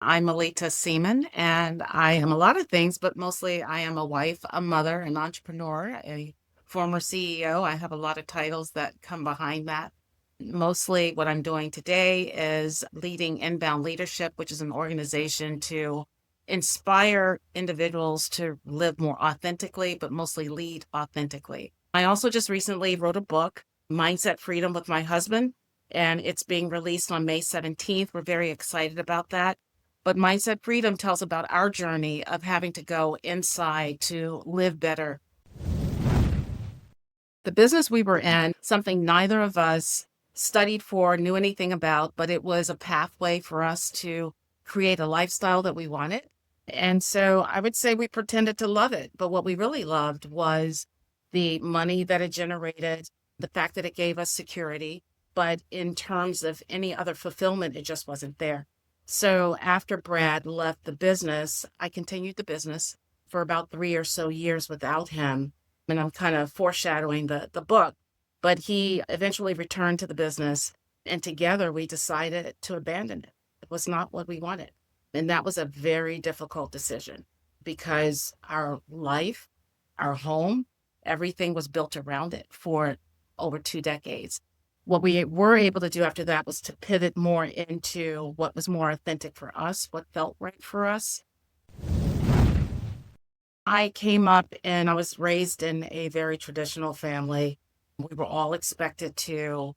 I'm Malitta Seamon, and I am a lot of things, but mostly I am a wife, a mother, an entrepreneur, a former CEO. I have a lot of titles that come behind that. Mostly what I'm doing today is leading Inbound Leadership, which is an organization to inspire individuals to live more authentically, but mostly lead authentically. I also just recently wrote a book, Mindset Freedom, with my husband, and it's being released on May 17th. We're very excited about that. But Mindset Freedom tells about our journey of having to go inside to live better. The business we were in, something neither of us studied for, knew anything about, but it was a pathway for us to create a lifestyle that we wanted. And so I would say we pretended to love it, but what we really loved was the money that it generated, the fact that it gave us security. But in terms of any other fulfillment, it just wasn't there. So after Brad left the business, I continued the business for about 3 or so years without him. And I'm kind of foreshadowing the book, but he eventually returned to the business, and together we decided to abandon it. It was not what we wanted. And that was a very difficult decision because our life, our home, everything was built around it for over 2 decades. What we were able to do after that was to pivot more into what was more authentic for us, what felt right for us. I came up and I was raised in a very traditional family. We were all expected to,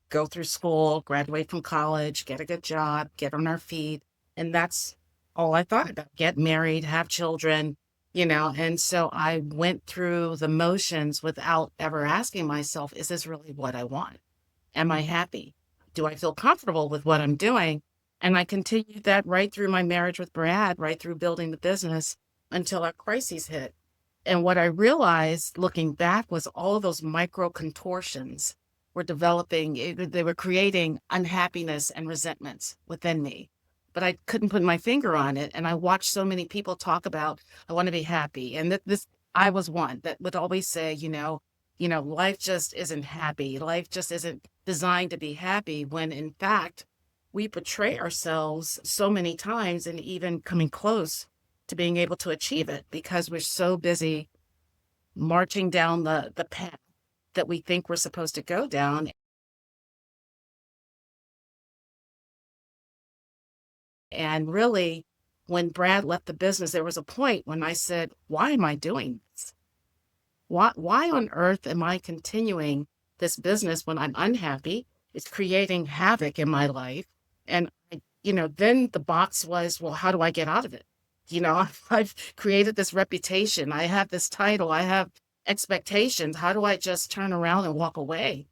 go through school, graduate from college, get a good job, get on our feet. And that's all I thought about. Get married, have children, And so I went through the motions without ever asking myself, is this really what I want? Am I happy? Do I feel comfortable with what I'm doing? And I continued that right through my marriage with Brad, right through building the business until our crises hit. And what I realized looking back was all of those micro contortions were developing, they were creating unhappiness and resentments within me. But I couldn't put my finger on it. And I watched so many people talk about, I want to be happy. And I was one that would always say, life just isn't happy. Life just isn't designed to be happy, when in fact, we betray ourselves so many times and even coming close to being able to achieve it because we're so busy marching down the path that we think we're supposed to go down. And really, when Brad left the business, there was a point when I said, why am I doing this? Why on earth am I continuing this business when I'm unhappy? It's creating havoc in my life. And, then the box was, well, how do I get out of it? I've created this reputation. I have this title. I have expectations. How do I just turn around and walk away?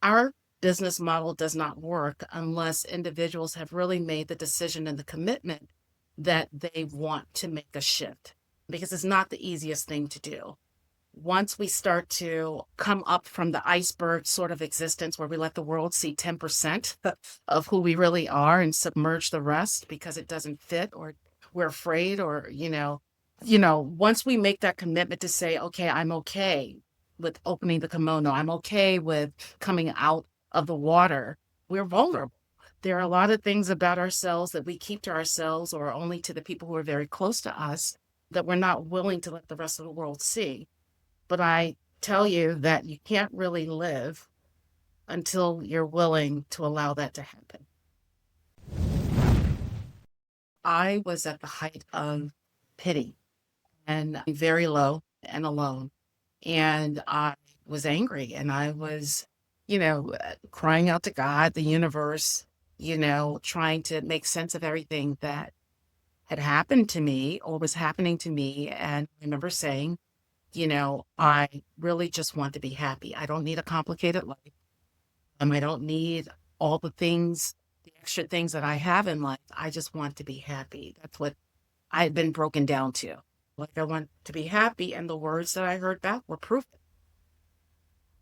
Our business model does not work unless individuals have really made the decision and the commitment that they want to make a shift, because it's not the easiest thing to do. Once we start to come up from the iceberg sort of existence where we let the world see 10% of who we really are and submerge the rest because it doesn't fit or we're afraid, or, once we make that commitment to say, okay, I'm okay with opening the kimono, I'm okay with coming out of the water, we're vulnerable. There are a lot of things about ourselves that we keep to ourselves or only to the people who are very close to us that we're not willing to let the rest of the world see. But I tell you that you can't really live until you're willing to allow that to happen. I was at the height of pity and very low and alone. And I was angry and I was, crying out to God, the universe, trying to make sense of everything that had happened to me or was happening to me. And I remember saying, I really just want to be happy. I don't need a complicated life. I don't need all the things, the extra things that I have in life. I just want to be happy. That's what I had been broken down to. Like, I want to be happy. And the words that I heard back were proof.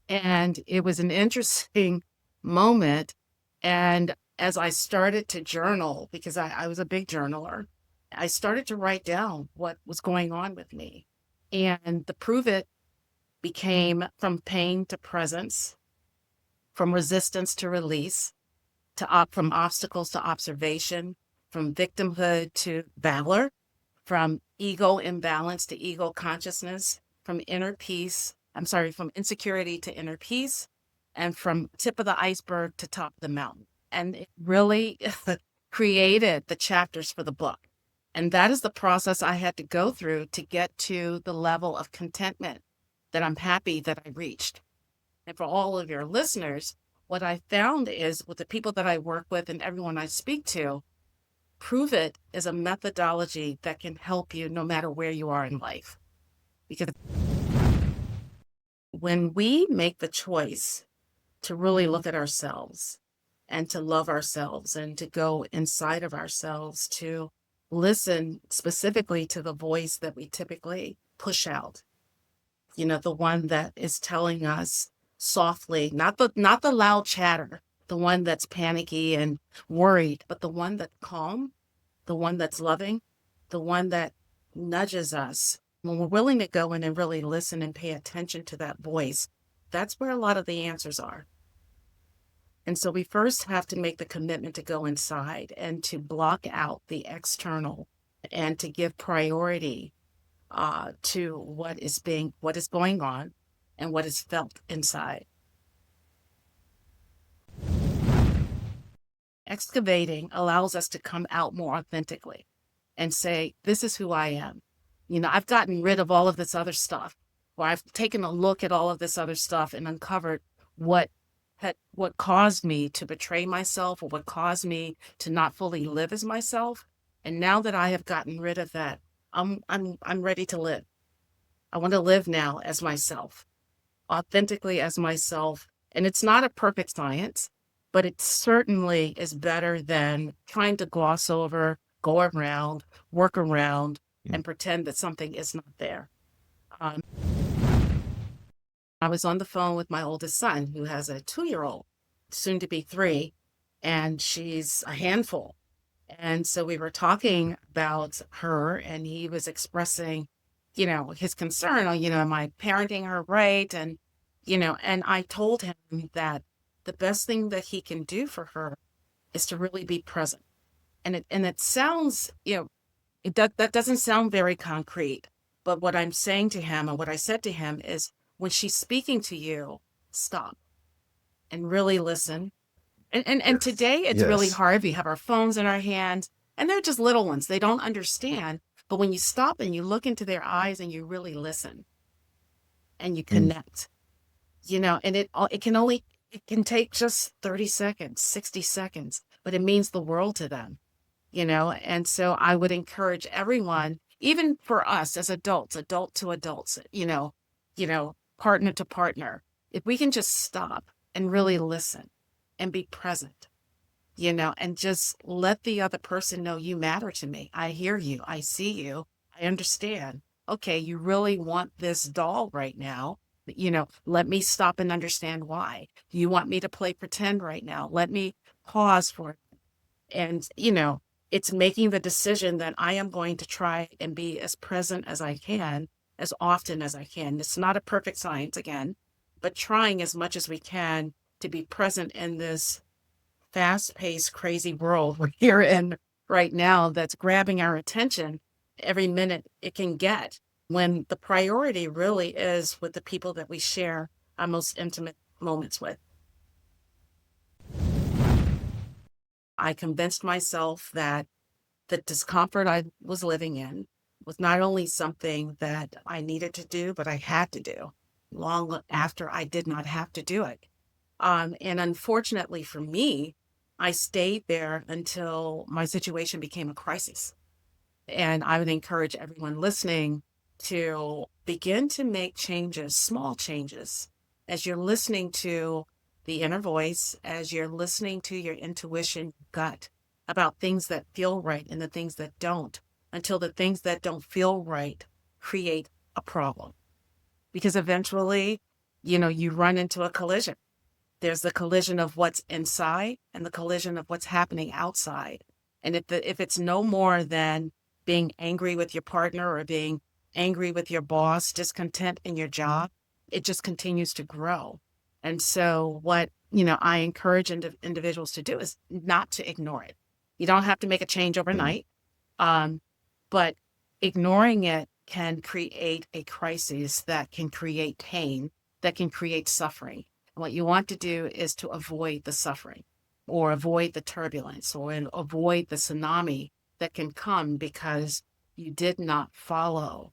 And it was an interesting moment. And as I started to journal, because I was a big journaler, I started to write down what was going on with me. And the prove it became from pain to presence, from resistance to release, from obstacles to observation, from victimhood to valor, from ego imbalance to ego consciousness, from from insecurity to inner peace, and from tip of the iceberg to top of the mountain. And it really created the chapters for the book. And that is the process I had to go through to get to the level of contentment that I'm happy that I reached. And for all of your listeners, what I found is with the people that I work with and everyone I speak to, Prove It is a methodology that can help you no matter where you are in life. Because when we make the choice to really look at ourselves and to love ourselves and to go inside of ourselves, to listen specifically to the voice that we typically push out, the one that is telling us softly, not the loud chatter, the one that's panicky and worried, but the one that's calm, the one that's loving, the one that nudges us. When we're willing to go in and really listen and pay attention to that voice, that's where a lot of the answers are. And so we first have to make the commitment to go inside and to block out the external and to give priority to what is going on and what is felt inside. Excavating allows us to come out more authentically and say, this is who I am. I've gotten rid of all of this other stuff, or I've taken a look at all of this other stuff and uncovered what caused me to betray myself, or what caused me to not fully live as myself. And now that I have gotten rid of that, I'm ready to live. I want to live now as myself, authentically as myself. And it's not a perfect science, but it certainly is better than trying to gloss over, go around, work around, and pretend that something is not there. I was on the phone with my oldest son, who has a 2-year-old, soon to be 3, and she's a handful. And so we were talking about her, and he was expressing, his concern, am I parenting her right? And, and I told him that the best thing that he can do for her is to really be present. And it sounds, that doesn't sound very concrete, but what I'm saying to him and what I said to him is, when she's speaking to you, stop and really listen. And today it's really hard. We have our phones in our hands, and they're just little ones. They don't understand. But when you stop and you look into their eyes and you really listen and you connect, and it can take just 30 seconds, 60 seconds, but it means the world to them, And so I would encourage everyone, even for us as adults, adult to adults, partner to partner, if we can just stop and really listen and be present, and just let the other person know, you matter to me. I hear you. I see you. I understand. Okay, you really want this doll right now. Let me stop and understand why. You want me to play pretend right now. Let me pause for it. And, it's making the decision that I am going to try and be as present as I can, as often as I can. It's not a perfect science, again, but trying as much as we can to be present in this fast-paced, crazy world we're here in right now that's grabbing our attention every minute it can get, when the priority really is with the people that we share our most intimate moments with. I convinced myself that the discomfort I was living in was not only something that I needed to do, but I had to do long after I did not have to do it. And unfortunately for me, I stayed there until my situation became a crisis. And I would encourage everyone listening to begin to make changes, small changes, as you're listening to the inner voice, as you're listening to your intuition, gut, about things that feel right and the things that don't, until the things that don't feel right create a problem. Because eventually, you run into a collision. There's the collision of what's inside and the collision of what's happening outside. And if it's no more than being angry with your partner or being angry with your boss, discontent in your job, it just continues to grow. And so what, I encourage individuals to do is not to ignore it. You don't have to make a change Mhm. overnight. But ignoring it can create a crisis that can create pain, that can create suffering. And what you want to do is to avoid the suffering or avoid the turbulence or avoid the tsunami that can come because you did not follow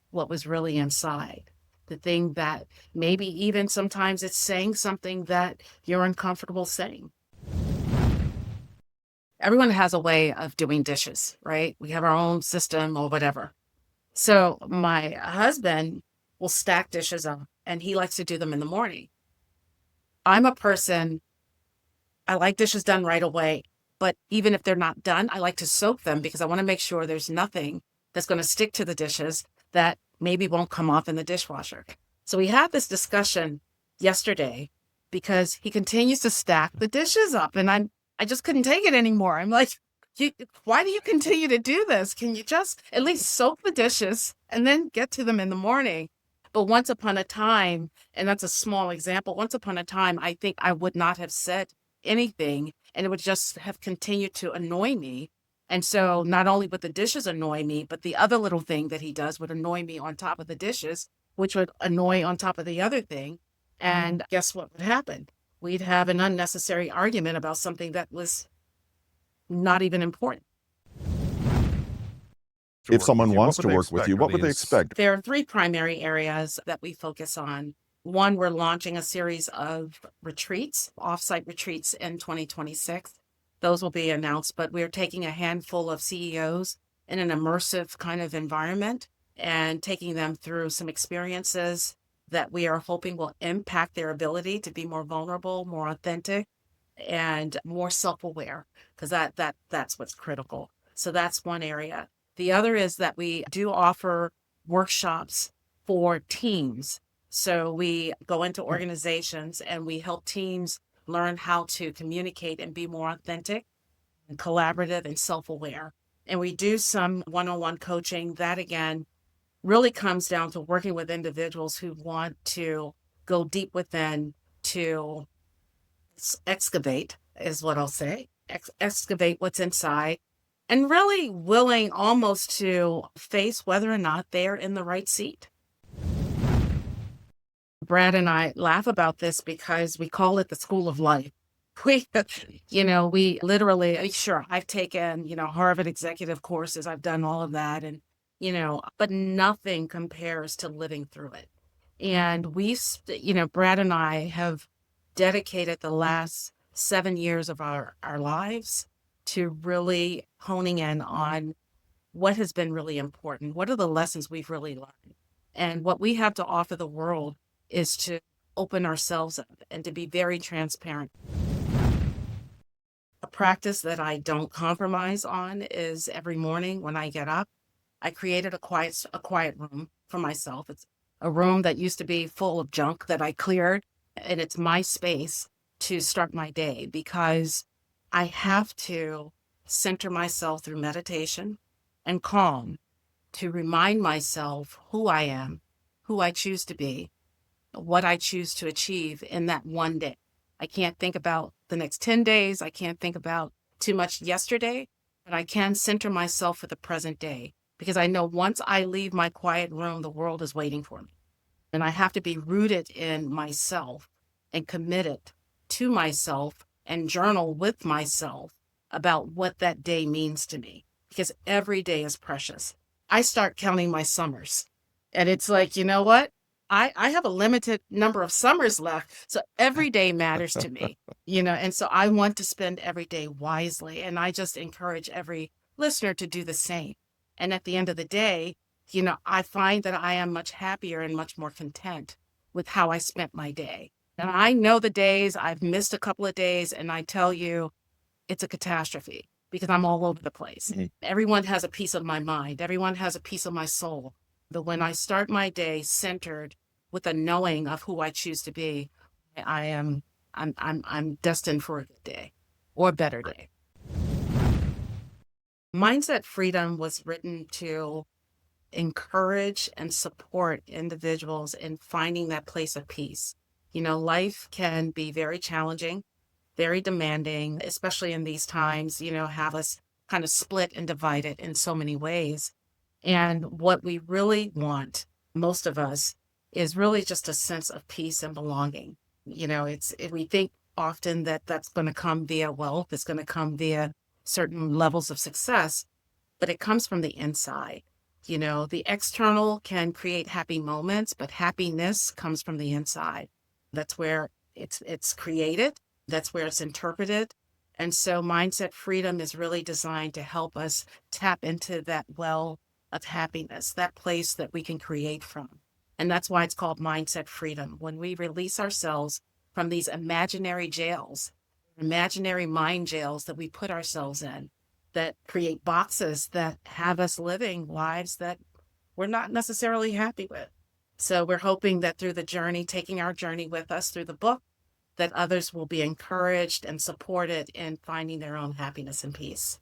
what was really inside. The thing that maybe even sometimes it's saying something that you're uncomfortable saying. Everyone has a way of doing dishes, right? We have our own system or whatever. So my husband will stack dishes up and he likes to do them in the morning. I'm a person, I like dishes done right away, but even if they're not done, I like to soak them because I want to make sure there's nothing that's going to stick to the dishes that maybe won't come off in the dishwasher. So we had this discussion yesterday because he continues to stack the dishes up and I just couldn't take it anymore. I'm like, you, why do you continue to do this? Can you just at least soak the dishes and then get to them in the morning? But once upon a time, and that's a small example, once upon a time, I think I would not have said anything and it would just have continued to annoy me. And so not only would the dishes annoy me, but the other little thing that he does would annoy me on top of the dishes, which would annoy on top of the other thing. And guess what would happen? We'd have an unnecessary argument about something that was not even important. If someone wants to work with you, what would they expect? There are three primary areas that we focus on. One, we're launching a series of retreats, offsite retreats in 2026. Those will be announced, but we're taking a handful of CEOs in an immersive kind of environment and taking them through some experiences that we are hoping will impact their ability to be more vulnerable, more authentic, and more self-aware, because that's what's critical. So that's one area. The other is that we do offer workshops for teams. So we go into organizations and we help teams learn how to communicate and be more authentic and collaborative and self-aware. And we do some one-on-one coaching that again really comes down to working with individuals who want to go deep within to excavate, is what I'll say, excavate what's inside, and really willing almost to face whether or not they're in the right seat. Brad and I laugh about this because we call it the school of life. We, we literally, sure, I've taken, Harvard executive courses, I've done all of that, and, but nothing compares to living through it. And Brad and I have dedicated the last 7 years of our lives to really honing in on what has been really important. What are the lessons we've really learned? And what we have to offer the world is to open ourselves up and to be very transparent. A practice that I don't compromise on is every morning when I get up, I created a quiet room for myself. It's a room that used to be full of junk that I cleared, and it's my space to start my day because I have to center myself through meditation and calm to remind myself who I am, who I choose to be, what I choose to achieve in that one day. I can't think about the next 10 days. I can't think about too much yesterday, but I can center myself for the present day because I know once I leave my quiet room, the world is waiting for me. And I have to be rooted in myself and committed to myself and journal with myself about what that day means to me because every day is precious. I start counting my summers and it's like, you know what? I have a limited number of summers left. So every day matters to me, and so I want to spend every day wisely. And I just encourage every listener to do the same. And at the end of the day, I find that I am much happier and much more content with how I spent my day. And I know the days I've missed a couple of days, and I tell you, it's a catastrophe because I'm all over the place. Mhm. Everyone has a piece of my mind, everyone has a piece of my soul. But when I start my day centered with a knowing of who I choose to be, I am I'm destined for a good day or a better day. Mindset Freedom was written to encourage and support individuals in finding that place of peace. Life can be very challenging, very demanding, especially in these times, have us kind of split and divided in so many ways. And what we really want, most of us, is really just a sense of peace and belonging. We think often that that's going to come via wealth, it's going to come via certain levels of success, but it comes from the inside. The external can create happy moments, but happiness comes from the inside. That's where it's created, that's where it's interpreted. And so mindset freedom is really designed to help us tap into that well of happiness, that place that we can create from. And that's why it's called mindset freedom. When we release ourselves from these imaginary jails, imaginary mind jails that we put ourselves in, that create boxes that have us living lives that we're not necessarily happy with. So we're hoping that through the journey, taking our journey with us through the book, that others will be encouraged and supported in finding their own happiness and peace.